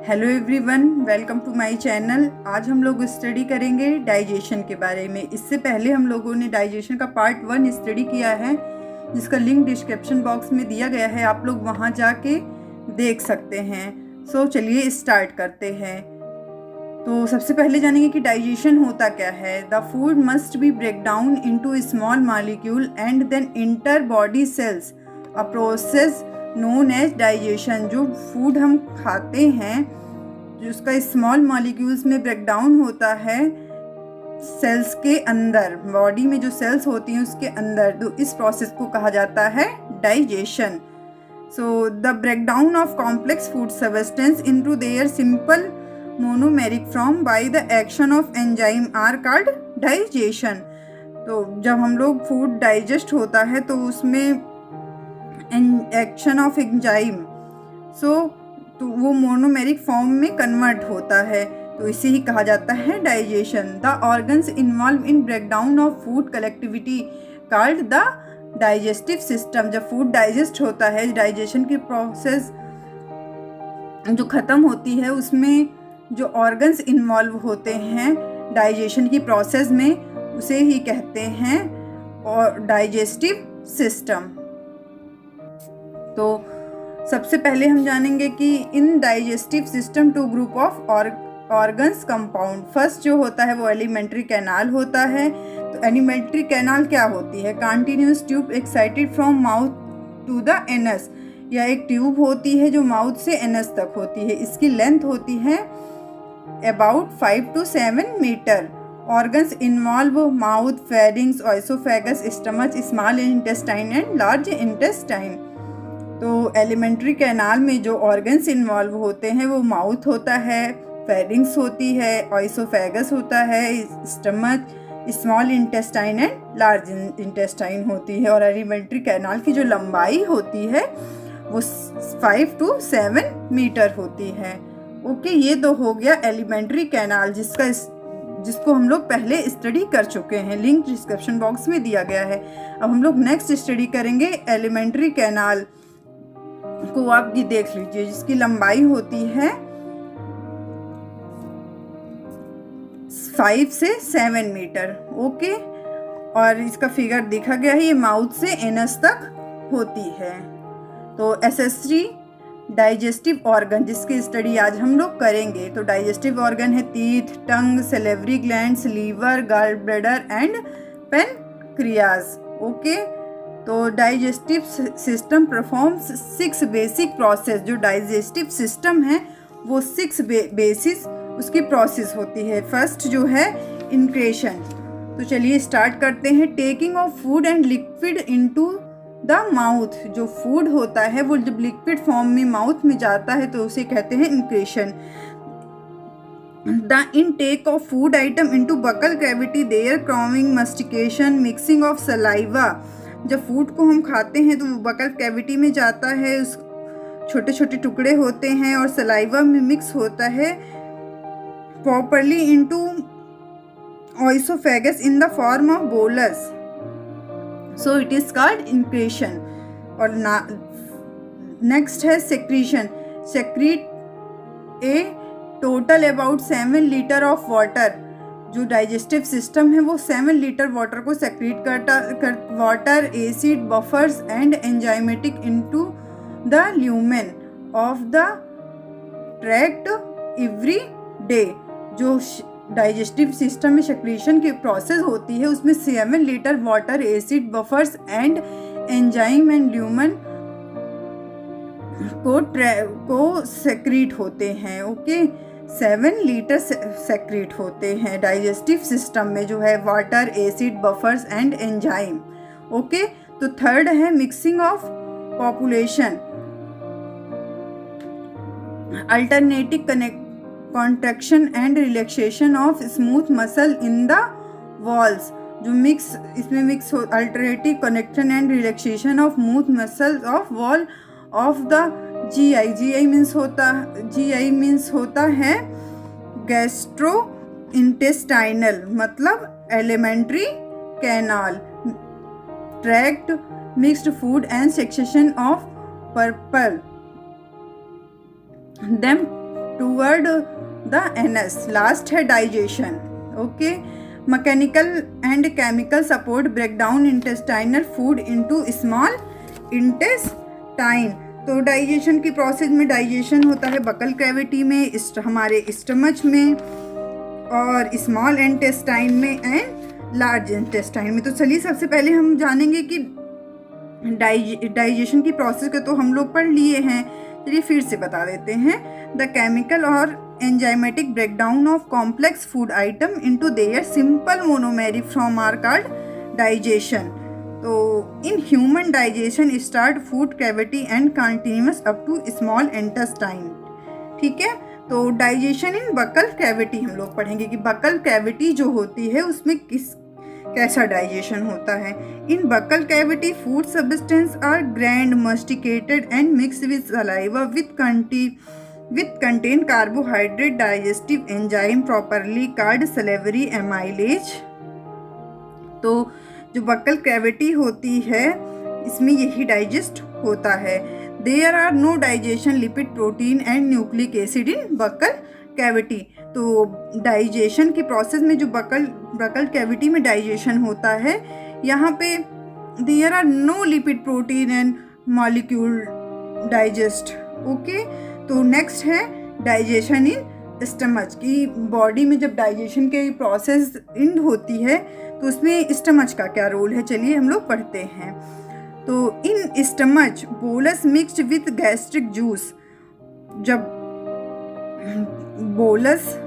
Hello everyone, welcome to my channel. आज हम लोग स्टडी करेंगे डाइजेशन के बारे में। इससे पहले हम लोगों ने डाइजेशन का पार्ट 1 स्टडी किया है, जिसका लिंक डिस्क्रिप्शन बॉक्स में दिया गया है, आप लोग वहां जाके देख सकते हैं। सो चलिए स्टार्ट करते हैं। तो सबसे पहले जानेंगे कि डाइजेशन होता क्या है। The food must be break down into small molecule and then inter body cells, a process known as digestion. जो फूड हम खाते हैं, जो उसका स्मॉल मॉलिक्यूल्स में ब्रेक डाउन होता है सेल्स के अंदर, बॉडी में जो सेल्स होती हैं उसके अंदर, तो इस प्रोसेस को कहा जाता है digestion. So the breakdown of complex food substance into their simple monomeric form by the action of enzyme are called digestion. तो जब हम लोग फूड डाइजेस्ट होता है तो उसमें एक्शन ऑफ एंजाइम तो वो मोनोमेरिक फॉर्म में कन्वर्ट होता है, तो इसे ही कहा जाता है digestion. The organs involve in breakdown of food collectivity called the digestive system. जब फूड डाइजेस्ट होता है, डाइजेशन की प्रोसेस जो ख़त्म होती है, उसमें जो ऑर्गन्स इन्वॉल्व होते हैं डाइजेशन की प्रोसेस में, उसे ही कहते हैं और डाइजेस्टिव सिस्टम। तो सबसे पहले हम जानेंगे कि इन digestive system two group of organs compound. First जो होता है वो एलिमेंट्री कैनाल होता है। तो एलिमेंट्री कैनाल क्या होती है? Continuous tube excited from mouth to the anus. यह एक ट्यूब होती है जो माउथ से एनस तक होती है। इसकी लेंथ होती है about 5 to 7 metre. Organs involve mouth, pharynx, oesophagus, stomach, small intestine and large intestine. तो एलिमेंट्री कैनाल में जो ऑर्गन्स इन्वॉल्व होते हैं वो माउथ होता है, फेरिंग्स होती है, ओएसोफेगस होता है, stomach, small intestine and large intestine होती है। और एलिमेंट्री कैनाल की जो लंबाई होती है वो 5 to 7 मीटर होती है। ओके, ये तो हो गया एलिमेंट्री कैनाल, जिसको हम लोग पहले स्टडी कर चुके हैं। लिंक डिस्क्रिप्शन बॉक्स में दिया गया है। अब हम लोग नेक्स्ट स्टडी करेंगे एलिमेंट्री कैनाल को। आप ये देख लीजिए, जिसकी लंबाई होती है 5 से 7 मीटर। ओके, और इसका फिगर दिखा गया है, ये माउथ से एनस तक होती है। तो एसेसरी डाइजेस्टिव ऑर्गन, जिसकी स्टडी आज हम लोग करेंगे। तो डाइजेस्टिव ऑर्गन है teeth, tongue, salivary glands, liver, gall bladder and pancreas. Okay, तो digestive system performs 6 basic process. जो डाइजेस्टिव सिस्टम है वो 6 बेसिस उसकी प्रोसेस होती है। फर्स्ट जो है इंक्रेशन। तो चलिए स्टार्ट करते हैं। Taking of food and liquid into the mouth. जो फूड होता है वो जब लिक्विड फॉर्म में माउथ में जाता है तो उसे कहते हैं ingestion. The intake of food item into buccal cavity, their chewing, mastication, mixing of saliva. जब फूड को हम खाते हैं तो वो बकल कैविटी में जाता है, उस छोटे छोटे टुकड़े होते हैं और सलाइवा में मिक्स होता है properly into oesophagus in the form of bolus. So it is called ingestion. और नेक्स्ट है secretion. Secrete a total about 7 litre of water. जो डाइजेस्टिव सिस्टम है वो 7 लीटर वाटर को सेक्रीट करता water, acid, buffers and enzymatic into the lumen of the tract every day. जो digestive system में secretion की प्रोसेस होती है उसमें 7 litre water, acid, buffers and enzyme and lumen को सेक्रीट होते हैं। ओके, 7 लीटर सेक्रीट होते हैं डाइजेस्टिव सिस्टम में, जो है water, acid, buffers and enzyme. Okay, तो थर्ड है mixing of propulsion. Alternative contraction and relaxation of smooth muscle in the walls. जो इसमें मिक्स हो alternative connection and relaxation of smooth muscles of wall of the GI. GI means होता है gastrointestinal, मतलब alimentary canal, tract, mixed food and section of propel them toward the anus. Last है digestion. Okay, mechanical and chemical support break down intestinal food into small intestine. तो digestion की process में digestion होता है buccal cavity में, हमारे stomach में, और स्मॉल इंटेस्टाइन में एंड लार्ज इंटेस्टाइन में। तो चलिए सबसे पहले हम जानेंगे कि डाइजेशन की प्रोसेस को तो हम लोग पढ़ लिए हैं, चलिए फिर से बता देते हैं। द केमिकल और enzymatic breakdown of complex food item into their simple monomeric form are called digestion. तो in human digestion start food cavity and continuous up to small intestine. ठीक है, तो डाइजेशन इन बकल कैविटी हम लोग पढ़ेंगे कि buccal cavity जो होती है उसमें कैसा डाइजेशन होता है। In buccal cavity food substance are ground masticated and mix with saliva with contain carbohydrate digestive enzyme properly called salivary amylase. तो जो बकल कैविटी होती है इसमें यही डाइजेस्ट होता है। There are no digestion lipid protein and nucleic acid in buccal cavity. तो digestion की प्रोसेस में जो बकल कैविटी में डाइजेशन होता है, यहाँ पे there are no lipid protein and molecule digest. Okay, तो नेक्स्ट है डाइजेशन इन स्टमच की बॉडी में जब डाइजेशन की प्रोसेस एंड होती है तो उसमें स्टमच का क्या रोल है, चलिए हम लोग पढ़ते हैं। तो in stomach bolus mixed with gastric juice. जब बोलस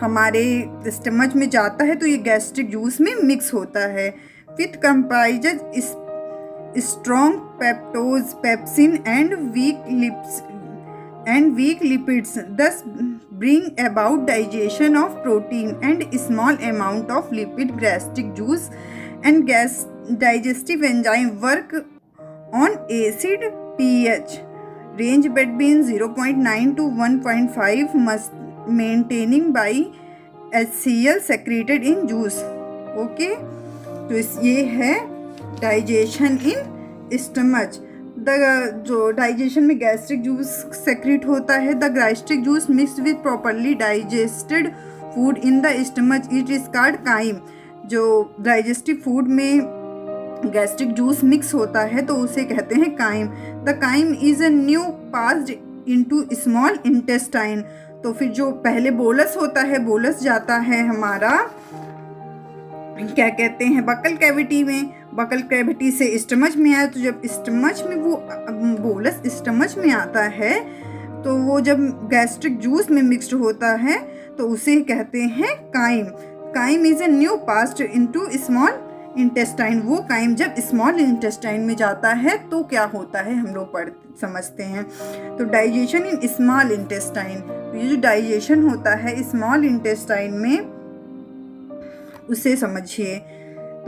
हमारे स्टमच में जाता है तो ये गैस्ट्रिक जूस में मिक्स होता है। With comprises strong protease, pepsin and weak lipids, thus bring about digestion of protein and small amount of lipid. Gastric juice and digestive enzyme work on acid pH range between 0.9 to 1.5, maintaining by HCl secreted in juice. Okay, तो ये है digestion in stomach. जो digestion में gastric juice secrete होता है, the gastric juice mixed with properly digested food in the stomach it is called chyme. जो digestive food में gastric juice mix होता है तो उसे कहते हैं chyme. The chyme is a new passed into small intestine. तो फिर जो पहले बोलस होता है, बोलस जाता है हमारा क्या कहते हैं बकल कैविटी में, बकल कैविटी से स्टमच में आया। तो जब स्टमच में वो बोलस स्टमच में आता है तो वो जब गैस्ट्रिक जूस में मिक्स्ड होता है तो उसे कहते हैं chyme. Chyme is a new passed into small intestine. वो काइम जब स्मॉल इंटेस्टाइन में जाता है तो क्या होता है हम लोग समझते हैं। तो डाइजेशन इन स्मॉल इंटेस्टाइन, तो ये जो डाइजेशन होता है स्मॉल इंटेस्टाइन में उसे समझिए।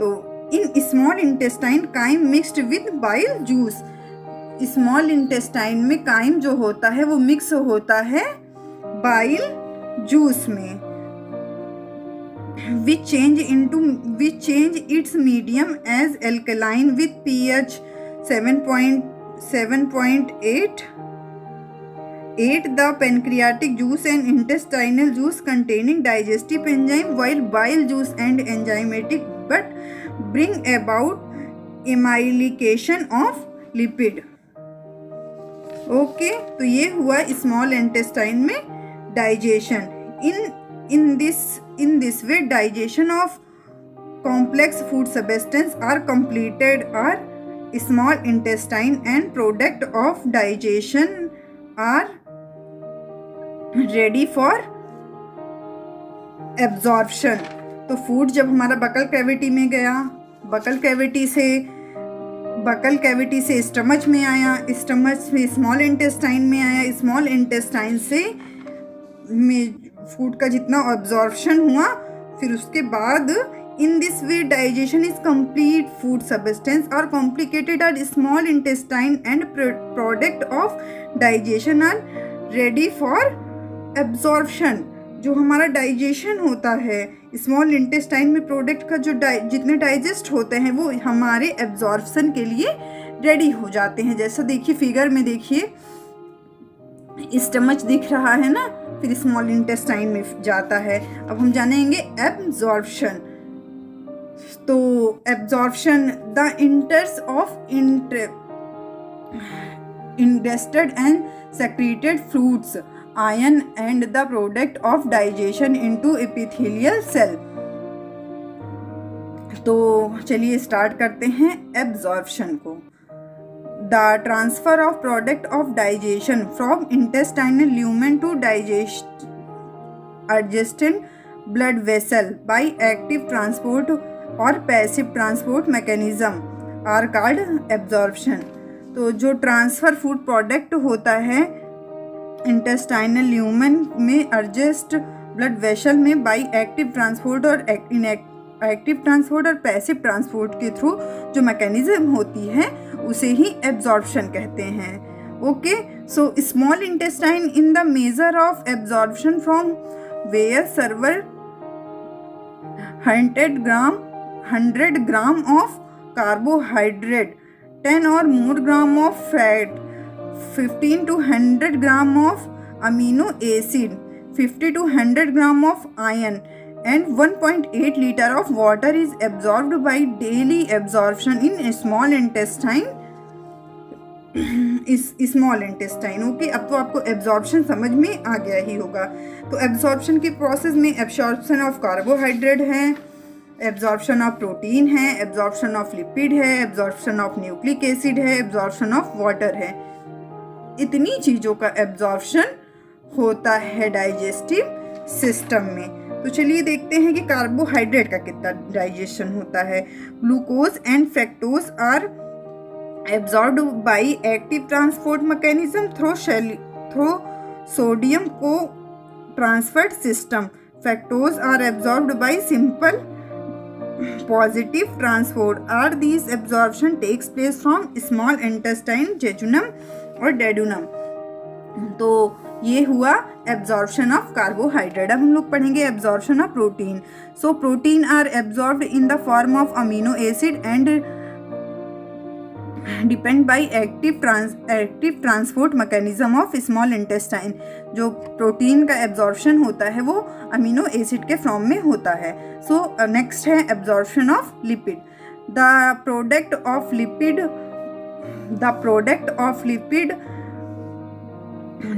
तो in small intestine chyme mixed with bile juice. Small intestine में काइम जो होता है वो मिक्स होता है बाइल जूस में। which change its medium as alkaline with pH 7.8. The pancreatic juice and intestinal juice containing digestive enzyme, while bile juice and enzymatic but bring about amylication of lipid. Okay, तो ये हुआ small intestine में digestion. In this way digestion of complex food substance are completed or small intestine and product of digestion are ready for absorption। तो food जब हमारा buckle cavity में गया, buccal cavity से स्टमच में आया, स्टमच से स्मॉल इंटेस्टाइन में आया, स्मॉल इंटेस्टाइन से में फूड का जितना ऑब्जॉर्प्शन हुआ, फिर उसके बाद in this way digestion is complete food substance और complicated are small intestine end product of digestion are ready for absorption. जो हमारा डाइजेशन होता है स्मॉल इंटेस्टाइन में प्रोडक्ट का जो जितने डाइजेस्ट होते हैं वो हमारे एब्जॉर्प्शन के लिए रेडी हो जाते हैं। जैसा देखिए फिगर में देखिए स्टमच दिख रहा है ना, फिर स्मॉल इंटेस्टाइन में जाता है। अब हम जानेंगे एब्जॉर्प्शन। तो absorption, the इंटर्स of ingested and secreted fruits, iron and the product of digestion into epithelial cell। तो चलिए स्टार्ट करते हैं एब्जॉर्प्शन को। The transfer of product of digestion from intestinal lumen to adjacent blood vessel by active transport or passive transport mechanism are called absorption। तो जो transfer food product होता है intestinal lumen में अर्जेस्ट ब्लड वेसल में by active transport और active transport और passive transport के through जो मैकेनिज्म होती है उसे ही एब्जॉर्प्शन कहते हैं। Okay, so small intestine in the major of absorption from where server 100 gram of carbohydrate, 10 or more gram of fat, 15 to 100 gram of amino acid, 50 to 100 gram of iron, and 1.8 liter of water is absorbed by daily absorption in small intestine। Small intestine. Okay, अब तो आपको absorption समझ में आ गया ही होगा। तो absorption की process में एब्जॉर्प्शन ऑफ कार्बोहाइड्रेट है, एब्जॉर्प्शन ऑफ प्रोटीन है, एब्जॉर्प्शन ऑफ लिपिड है, एब्जॉर्प्शन ऑफ न्यूक्लिक एसिड है, एब्जॉर्प्शन ऑफ वाटर है। इतनी चीज़ों का एब्जॉर्प्शन होता है डाइजेस्टिव सिस्टम में। तो चलिए देखते हैं कि कार्बोहाइड्रेट का कितना डाइजेशन होता है। Glucose and fructose are absorbed by active transport mechanism through sodium को transferred system. Fructose are absorbed by simple positive transport, or these absorption takes place from small intestine, jejunum और duodenum। तो ये हुआ absorption of carbohydrate. अब हम लोग पढ़ेंगे absorption of protein. So protein are absorbed in the form of amino acid and depend by active transport mechanism of small intestine. जो protein का एब्जॉर्प्शन होता है वो अमीनो एसिड के फॉर्म में होता है। सो नेक्स्ट है absorption of lipid. The product of lipid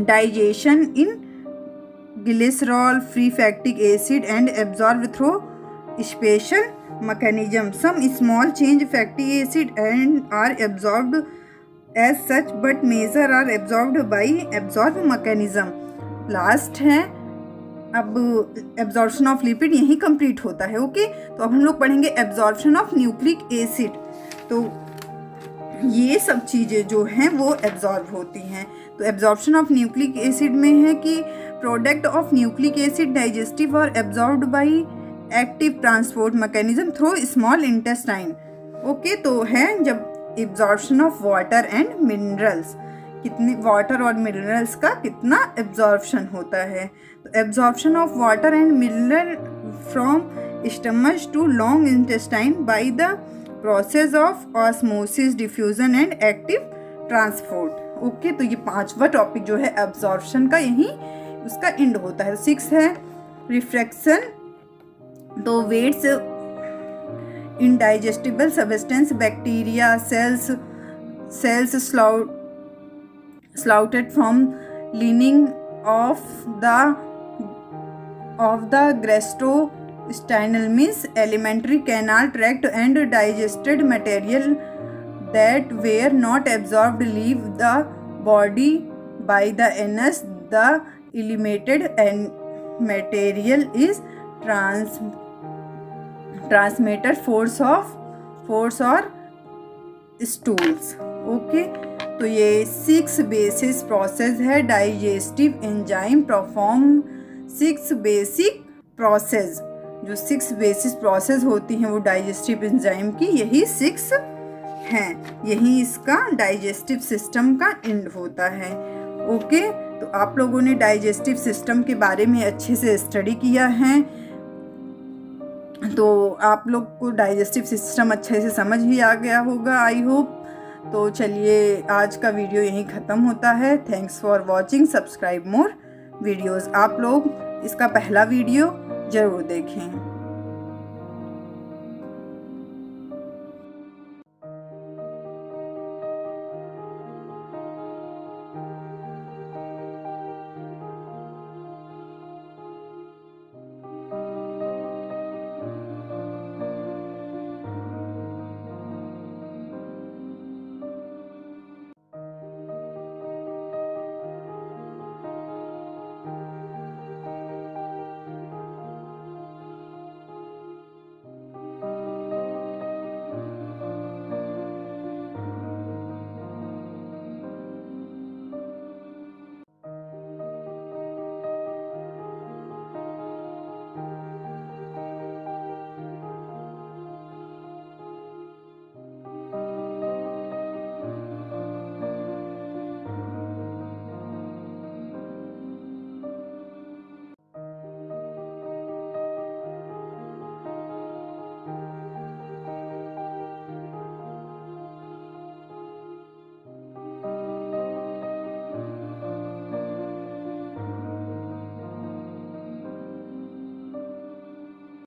digestion in glycerol free फैटिक acid and absorb through special mechanism। Some small change fatty acid and are absorbed as such, but major are absorbed by absorb mechanism। Last है, अब absorption of lipid यही complete होता है। Okay, तो अब हम लोग पढ़ेंगे एब्जॉर्प्शन ऑफ न्यूक्लिक एसिड। तो ये सब चीज़ें जो हैं वो एब्जॉर्ब होती हैं। तो एब्जॉर्प्शन ऑफ न्यूक्लिक एसिड में है कि product of nucleic acid digestive और absorbed by active transport mechanism through small intestine. Okay, तो है जब absorption of water and minerals, कितने वाटर और मिनरल्स का कितना एब्जॉर्प्शन होता है। तो absorption of water and mineral from stomach to long intestine by the process of osmosis, diffusion and active transport. Okay, तो ये पांचवा टॉपिक जो है एब्जॉर्प्शन का, यही उसका एंड होता है। 6 है रिफ्रैक्शन। तो weights indigestible substance, bacteria, cells sprouted from lining of the gastrointestinal means alimentary canal tract, and digested material that were not absorbed leave the body by the anus. The eliminated material is transmitter force और stools. Okay, तो ये 6 basis process है। Digestive enzyme perform 6 basic process. जो 6 basis process होती हैं वो digestive enzyme की, यही 6 हैं। यही इसका डाइजेस्टिव सिस्टम का एंड होता है। ओके, तो आप लोगों ने डाइजेस्टिव सिस्टम के बारे में अच्छे से स्टडी किया है, तो आप लोग को डाइजेस्टिव सिस्टम अच्छे से समझ ही आ गया होगा। आई होप तो चलिए आज का वीडियो यहीं ख़त्म होता है। Thanks for watching, subscribe more videos. आप लोग इसका पहला वीडियो ज़रूर देखें।